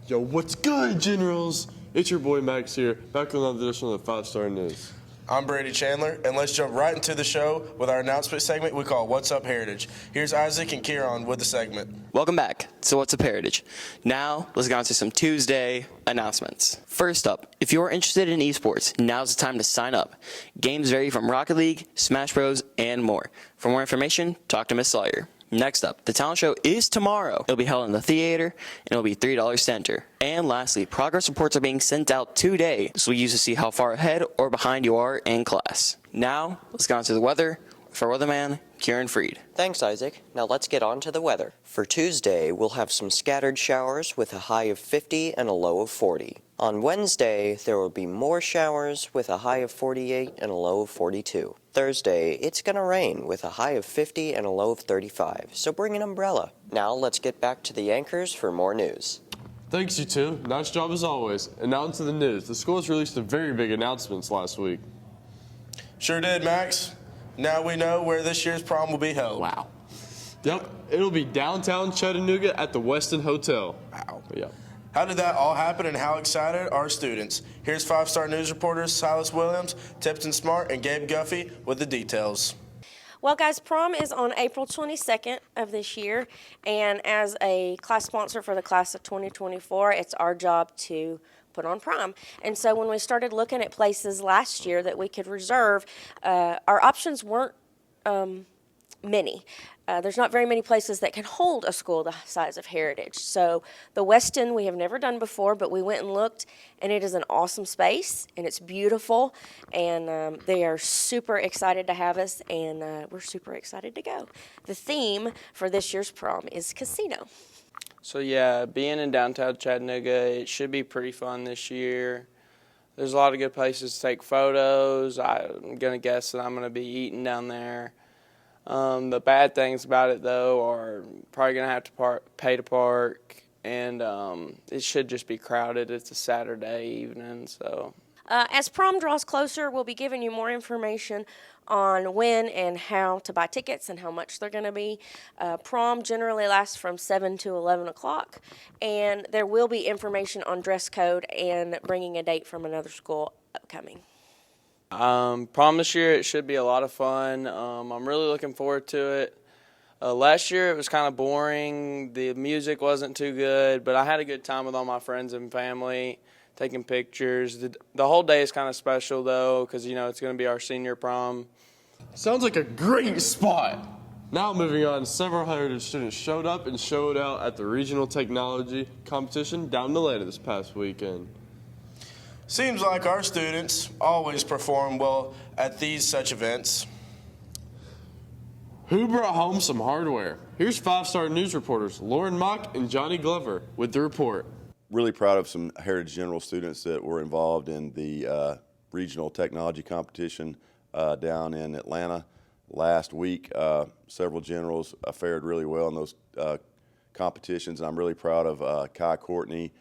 Yo, what's good, Generals? It's your boy Max here, back with another edition of the 5-Star News. I'm Brady Chandler, and let's jump right into the show with our announcement segment we call What's Up Heritage. Here's Isaac and Kieran with the segment. Welcome back to What's Up Heritage. Now, let's get on to some Tuesday announcements. First up, if you're interested in esports, now's the time to sign up. Games vary from Rocket League, Smash Bros, and more. For more information, talk to Miss Sawyer. Next up, the talent show is tomorrow. It'll be held in the theater, and it'll be $3 to enter. And lastly, progress reports are being sent out today, so we use to see how far ahead or behind you are in class. Now, let's get on to the weather with our weatherman, Kieran Freed. Thanks, Isaac. Now let's get on to the weather. For Tuesday, we'll have some scattered showers with a high of 50 and a low of 40. On Wednesday, there will be more showers with a high of 48 and a low of 42. Thursday, it's going to rain with a high of 50 and a low of 35, so bring an umbrella. Now let's get back to the anchors for more news. Thanks, you two. Nice job as always. And now into the news. The schools released a very big announcements last week. Sure did, Max. Now we know where this year's prom will be held. Wow. Yep, it'll be downtown Chattanooga at the Westin Hotel. Wow. Yep. How did that all happen and how excited are students? Here's 5-Star News reporters Silas Williams, Tipton Smart, and Gabe Guffey with the details. Well, guys, prom is on April 22nd of this year, and as a class sponsor for the class of 2024, it's our job to put on prom. And so when we started looking at places last year that we could reserve, our options weren't many. There's not very many places that can hold a school the size of Heritage. So the Westin we have never done before, but we went and looked, and it is an awesome space, and it's beautiful, and they are super excited to have us, and we're super excited to go. The theme for this year's prom is casino. So yeah, being in downtown Chattanooga, it should be pretty fun this year. There's a lot of good places to take photos. I'm going to guess that I'm going to be eating down there. The bad things about it, though, are probably going to have to pay to park, and it should just be crowded. It's a Saturday evening, so. As prom draws closer, we'll be giving you more information on when and how to buy tickets and how much they're going to be. Prom generally lasts from 7 to 11 o'clock, and there will be information on dress code and bringing a date from another school upcoming. Prom this year, it should be a lot of fun. I'm really looking forward to it. Last year, it was kind of boring. The music wasn't too good, but I had a good time with all my friends and family, taking pictures. The whole day is kind of special, though, because, you know, it's going to be our senior prom. Sounds like a great spot. Now moving on, several Heritage students showed up and showed out at the Regional Technology Competition down in Atlanta this past weekend. Seems like our students always perform well at these such events. Who brought home some hardware? Here's 5-Star News reporters Lauren Mock and Johnny Glover with the report. Really proud of some Heritage General students that were involved in the Regional Technology Competition down in Atlanta last week. Several generals fared really well in those competitions, and I'm really proud of Kai Courtney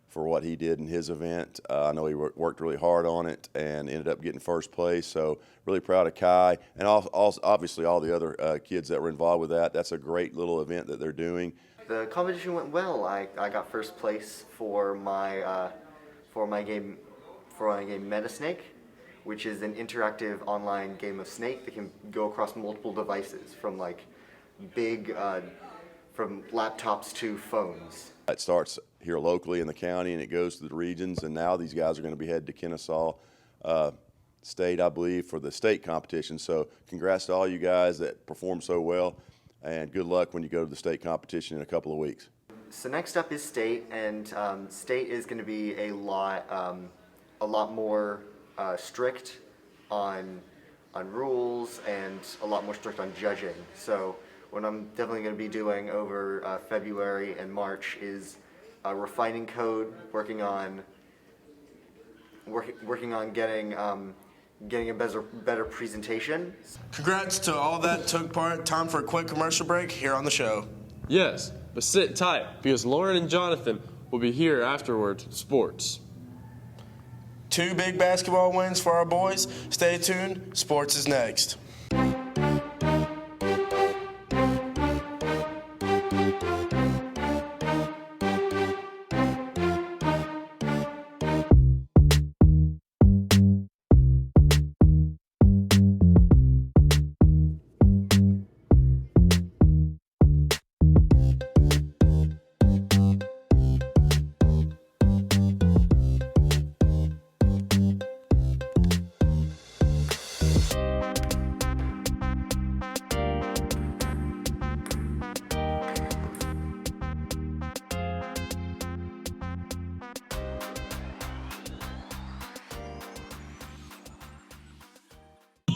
for what he did in his event. I know he worked really hard on it and ended up getting first place, so really proud of Kai, and also obviously all the other kids that were involved with that. That's a great little event that they're doing. The competition went well. I got first place for my game Metasnake, which is an interactive online game of Snake that can go across multiple devices, from like from laptops to phones. It starts here locally in the county and it goes to the regions, and now these guys are going to be headed to Kennesaw State, I believe, for the state competition. So congrats to all you guys that performed so well, and good luck when you go to the state competition in a couple of weeks. So next up is state, and state is going to be a lot more strict on rules and a lot more strict on judging. So what I'm definitely going to be doing over February and March is refining code, working on getting a better presentation. Congrats to all that took part. Time for a quick commercial break here on the show. Yes, but sit tight because Lauren and Jonathan will be here afterwards with sports. 2 big basketball wins for our boys. Stay tuned. Sports is next.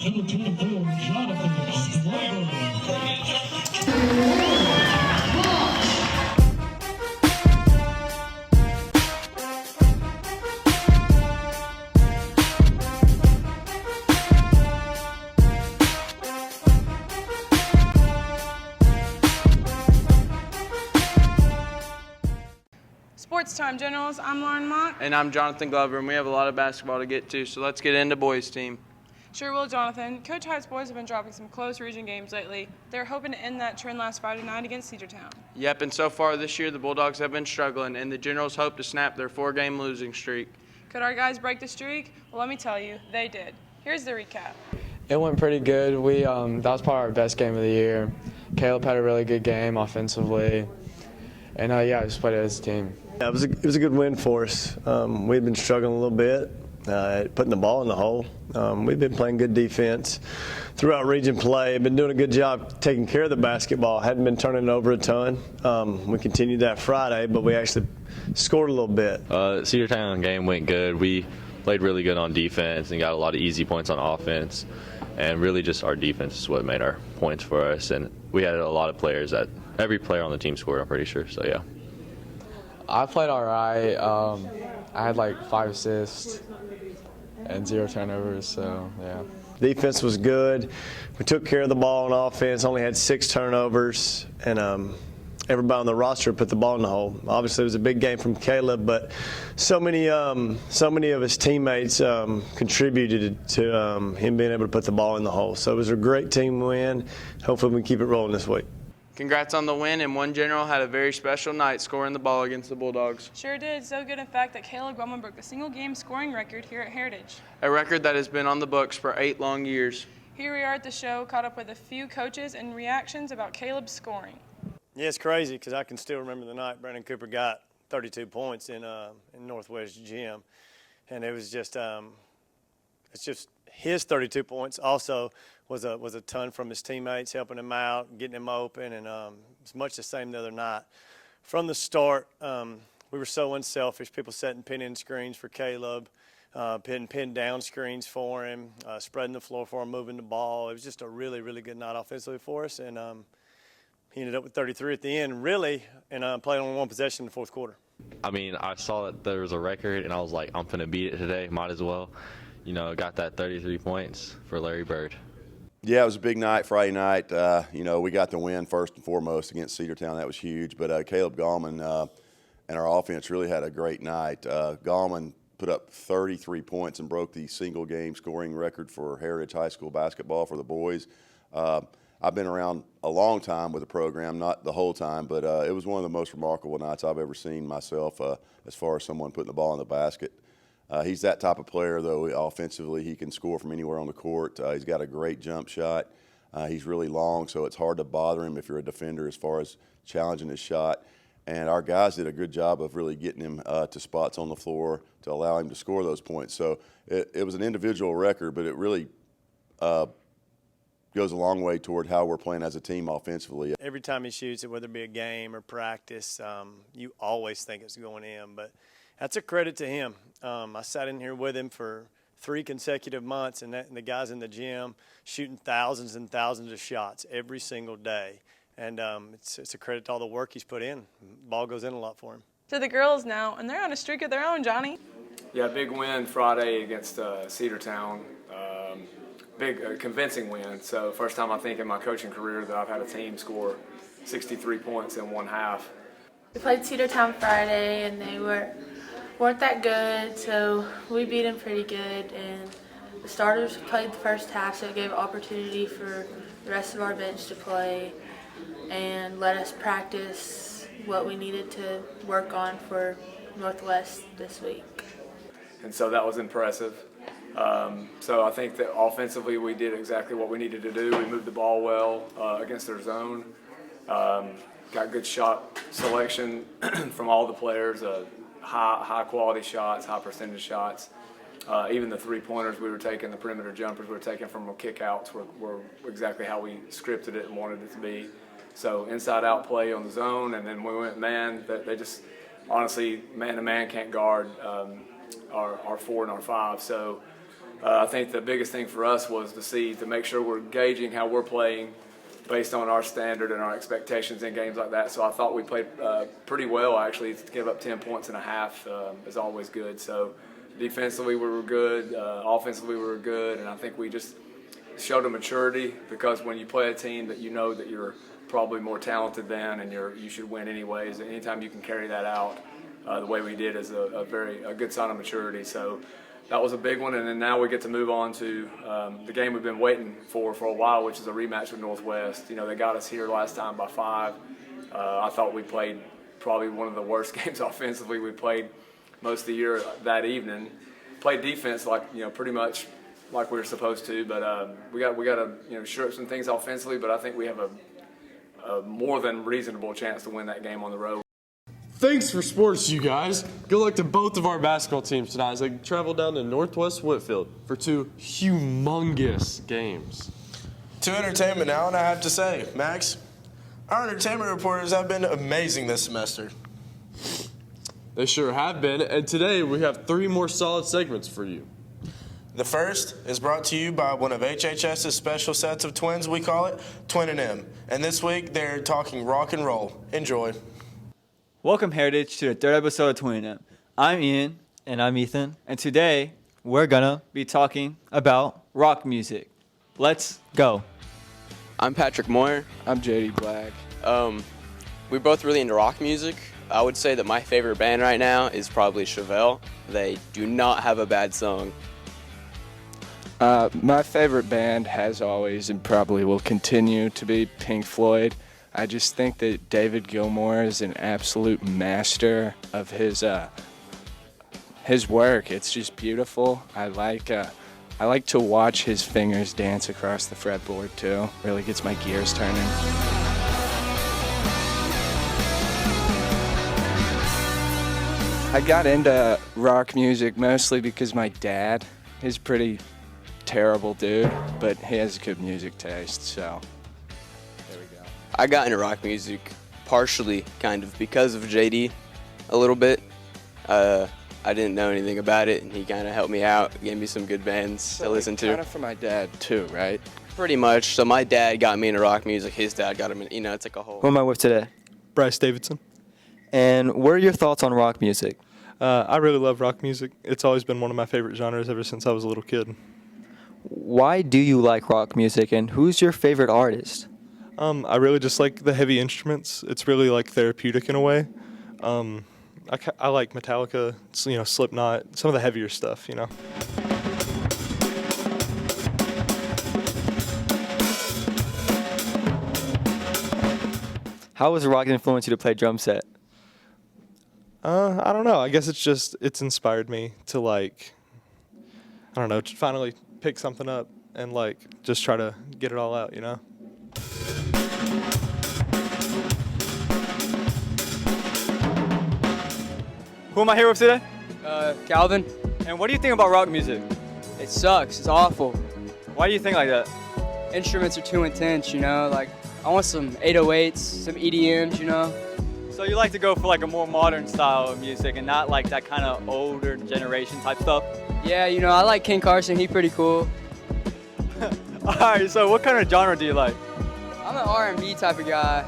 Number 24, Jonathan Stryber. Sports Time Generals, I'm Lauren Mock. And I'm Jonathan Glover, and we have a lot of basketball to get to, so let's get into boys' team. Sure will, Jonathan. Coach Hite's boys have been dropping some close region games lately. They're hoping to end that trend last Friday night against Cedartown. Yep, and so far this year, the Bulldogs have been struggling, and the Generals hope to snap their 4-game losing streak. Could our guys break the streak? Well, let me tell you, they did. Here's the recap. It went pretty good. That was probably our best game of the year. Caleb had a really good game offensively, and I just played as a team. Yeah, it was a good win for us. We'd been struggling a little bit at putting the ball in the hole. We've been playing good defense throughout region play. Been doing a good job taking care of the basketball. Hadn't been turning it over a ton. We continued that Friday, but we actually scored a little bit. Cedartown game went good. We played really good on defense and got a lot of easy points on offense. And really just our defense is what made our points for us. And we had a lot of players every player on the team scored, I'm pretty sure. So, yeah. I played all right. I had like 5 assists and 0 turnovers, so yeah. Defense was good. We took care of the ball on offense, only had 6 turnovers, and everybody on the roster put the ball in the hole. Obviously, it was a big game from Caleb, but so many of his teammates contributed to him being able to put the ball in the hole. So it was a great team win. Hopefully we can keep it rolling this week. Congrats on the win, and one General had a very special night scoring the ball against the Bulldogs. Sure did. So good, in fact, that Caleb Grumman broke the single-game scoring record here at Heritage. A record that has been on the books for 8 long years. Here we are at the show, caught up with a few coaches and reactions about Caleb's scoring. Yeah, it's crazy because I can still remember the night Brandon Cooper got 32 points in Northwest Gym, and it was just it's just his 32 points also was a ton from his teammates helping him out, getting him open, and it's much the same the other night. From the start, we were so unselfish. People setting pin-in screens for Caleb, pin down screens for him, spreading the floor for him, moving the ball. It was just a really, really good night offensively for us, and he ended up with 33 at the end, really, and played only 1 possession in the fourth quarter. I mean, I saw that there was a record, and I was like, I'm going to beat it today. Might as well. Got that 33 points for Larry Bird. Yeah, it was a big night Friday night. We got the win first and foremost against Cedartown. That was huge. But Caleb Gallman and our offense really had a great night. Gallman put up 33 points and broke the single-game scoring record for Heritage High School basketball for the boys. I've been around a long time with the program, not the whole time, but it was one of the most remarkable nights I've ever seen myself as far as someone putting the ball in the basket. He's that type of player, though. Offensively, he can score from anywhere on the court. He's got a great jump shot. He's really long, so it's hard to bother him if you're a defender as far as challenging his shot. And our guys did a good job of really getting him to spots on the floor to allow him to score those points. So it was an individual record, but it really goes a long way toward how we're playing as a team offensively. Every time he shoots it, whether it be a game or practice, you always think it's going in. But that's a credit to him. I sat in here with him for 3 consecutive months, and the guys in the gym shooting thousands and thousands of shots every single day. And it's a credit to all the work he's put in. Ball goes in a lot for him. To the girls now, and they're on a streak of their own, Johnny. Yeah, big win Friday against Cedartown. Big convincing win. So first time I think in my coaching career that I've had a team score 63 points in one half. We played Cedartown Friday, and they weren't that good, so we beat them pretty good. And the starters played the first half, so it gave opportunity for the rest of our bench to play and let us practice what we needed to work on for Northwest this week. And so that was impressive. So I think that offensively we did exactly what we needed to do. We moved the ball well against their zone. Got good shot selection from all the players, high quality shots, high percentage shots. Even the 3-pointers we were taking, the perimeter jumpers we were taking from kickouts were exactly how we scripted it and wanted it to be. So inside-out play on the zone, and then we went man. They just, honestly, man-to-man can't guard our 4 and our 5. So I think the biggest thing for us was to make sure we're gauging how we're playing based on our standard and our expectations in games like that. So I thought we played pretty well, actually. To give up 10 points and a half is always good. So defensively we were good, offensively we were good, and I think we just showed a maturity, because when you play a team that you know that you're probably more talented than and you should win anyways, anytime you can carry that out the way we did is a good sign of maturity. So that was a big one, and then now we get to move on to the game we've been waiting for a while, which is a rematch with Northwest. They got us here last time by 5. I thought we played probably one of the worst games offensively we played most of the year that evening. Played defense pretty much like we were supposed to, but we got to shore up some things offensively. But I think we have a more than reasonable chance to win that game on the road. Thanks for sports, you guys. Good luck to both of our basketball teams tonight as they travel down to Northwest Whitfield for 2 humongous games. To entertainment now, and I have to say, Max, our entertainment reporters have been amazing this semester. They sure have been, and today we have 3 more solid segments for you. The first is brought to you by one of HHS's special sets of twins, we call it Twin and M. And this week they're talking rock and roll. Enjoy. Welcome, Heritage, to the 3rd episode of Twin and M. I'm Ian. And I'm Ethan. And today we're gonna be talking about rock music. Let's go. I'm Patrick Moyer. I'm JD Black. We're both really into rock music. I would say that my favorite band right now is probably Chevelle. They do not have a bad song. My favorite band has always and probably will continue to be Pink Floyd. I just think that David Gilmour is an absolute master of his work. It's just beautiful. I like to watch his fingers dance across the fretboard too. Really gets my gears turning. I got into rock music mostly because my dad is pretty terrible dude, but he has good music taste, so there we go. I got into rock music partially kind of because of JD a little bit. I didn't know anything about it, and he kind of helped me out, gave me some good bands to listen to. Kind of for my dad too, right? Pretty much. So my dad got me into rock music, his dad got him in, it's like a whole... Who am I with today? Bryce Davidson. And what are your thoughts on rock music? I really love rock music. It's always been one of my favorite genres ever since I was a little kid. Why do you like rock music, and who's your favorite artist? I really just like the heavy instruments. It's really like therapeutic in a way. I like Metallica, Slipknot, some of the heavier stuff, How has rock influenced you to play drum set? I don't know. I guess it's inspired me to to finally pick something up and just try to get it all out, Who am I here with today? Calvin. And what do you think about rock music? It sucks. It's awful. Why do you think like that? Instruments are too intense, I want some 808s, some EDMs, So you like to go for a more modern style of music and not like that kind of older generation type stuff? Yeah, I like Ken Carson. He's pretty cool. All right, so what kind of genre do you like? I'm an R&B type of guy,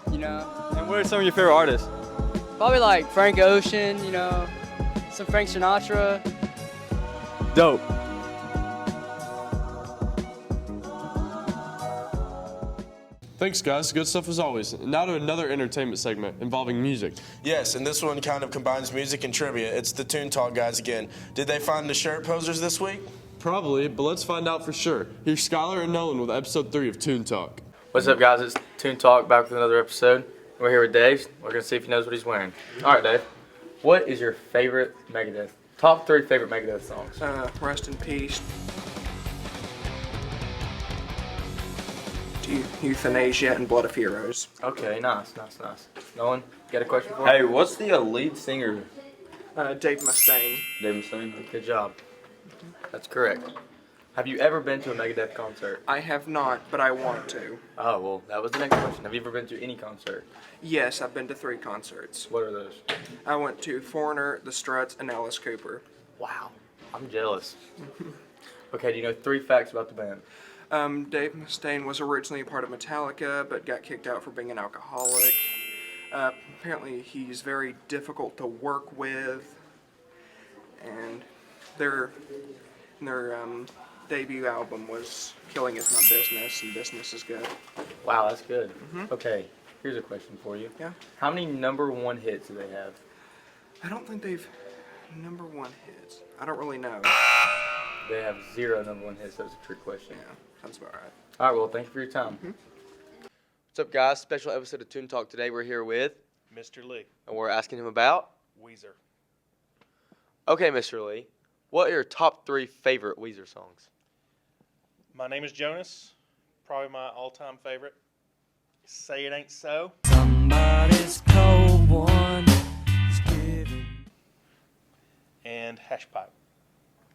And what are some of your favorite artists? Probably like Frank Ocean, some Frank Sinatra. Dope. Thanks, guys. Good stuff as always. Now to another entertainment segment involving music. Yes, and this one kind of combines music and trivia. It's the Toon Talk guys again. Did they find the shirt posers this week? Probably, but let's find out for sure. Here's Skylar and Nolan with episode 3 of Toon Talk. What's up, guys? It's Toon Talk, back with another episode. We're here with Dave. We're going to see if he knows what he's wearing. All right, Dave. What is your favorite Megadeth? Top 3 favorite Megadeth songs? Rest in Peace. Euthanasia and Blood of Heroes. Okay, nice. Nolan, got a question for me? Hey, what's the lead singer? Dave Mustaine. Dave Mustaine? Good job. That's correct. Have you ever been to a Megadeth concert? I have not, but I want to. Oh, well, that was the next question. Have you ever been to any concert? Yes, I've been to 3 concerts. What are those? I went to Foreigner, The Struts, and Alice Cooper. Wow, I'm jealous. Okay, do you know 3 facts about the band? Dave Mustaine was originally a part of Metallica, but got kicked out for being an alcoholic. Apparently, he's very difficult to work with, and their debut album was "Killing Is My Business," and "Business Is Good." Wow, that's good. Okay, here's a question for you. Yeah. How many #1 hits do they have? I don't think they've #1 hits. I don't really know. They have 0 #1 hits. That's a trick question. Yeah, sounds about right. All right, well, thank you for your time. What's up, guys? Special episode of Toon Talk today. We're here with Mr. Lee. and we're asking him about. Weezer. Okay, Mr. Lee, what are your top 3 favorite Weezer songs? My Name is Jonas. Probably my all-time favorite. Say It Ain't So. Somebody's cold one is giving. And Hash Pipe.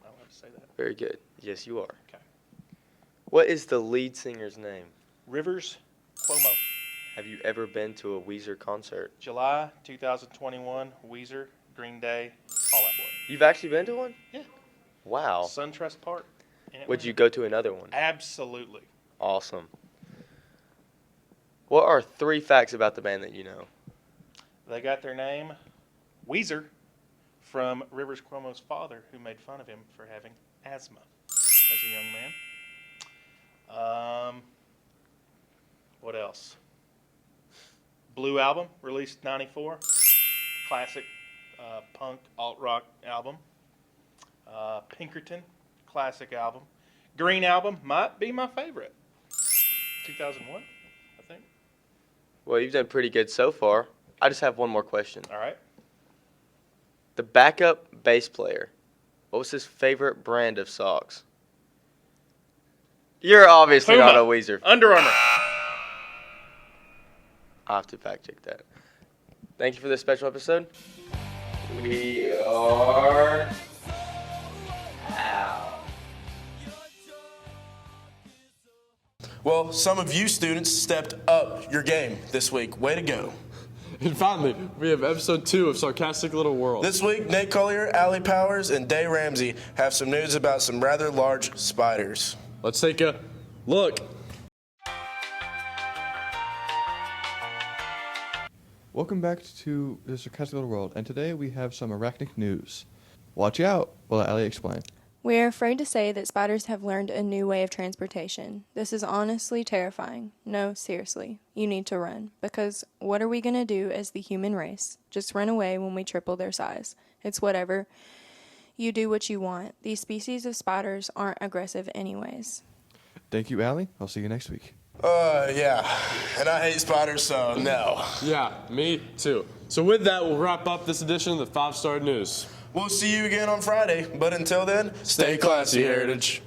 I want to say that. Very good. Yes, you are. Okay. What is the lead singer's name? Rivers Cuomo. Have you ever been to a Weezer concert? July 2021, Weezer, Green Day, Fall Out Boy. You've actually been to one? Yeah. Wow. SunTrust Park. Would you go to another one? Absolutely. Awesome. What are 3 facts about the band that you know? They got their name, Weezer, from Rivers Cuomo's father, who made fun of him for having asthma as a young man. What else? Blue Album, released '94. Classic punk alt-rock album. Pinkerton, classic album. Green Album might be my favorite. 2001, I think. Well, you've done pretty good so far. I just have one more question. All right. The backup bass player, what was his favorite brand of socks? You're obviously Puma. not a Weezer. Under Armour. I'll have to fact check that. Thank you for this special episode. We are out. Well, some of you students stepped up your game this week. Way to go. And finally, we have episode 2 of Sarcastic Little World. This week, Nate Collier, Allie Powers, and Day Ramsey have some news about some rather large spiders. Let's take a look. Welcome back to the Sarcastic Little World, and today we have some arachnic news. Watch out, will Allie explain. We are afraid to say that spiders have learned a new way of transportation. This is honestly terrifying. No, seriously, you need to run. Because what are we going to do as the human race? Just run away when we triple their size. It's whatever. You do what you want. These species of spiders aren't aggressive anyways. Thank you, Allie. I'll see you next week. Yeah. And I hate spiders, so no. Yeah, me too. So with that, we'll wrap up this edition of the 5-Star News. We'll see you again on Friday, but until then, stay classy, Heritage.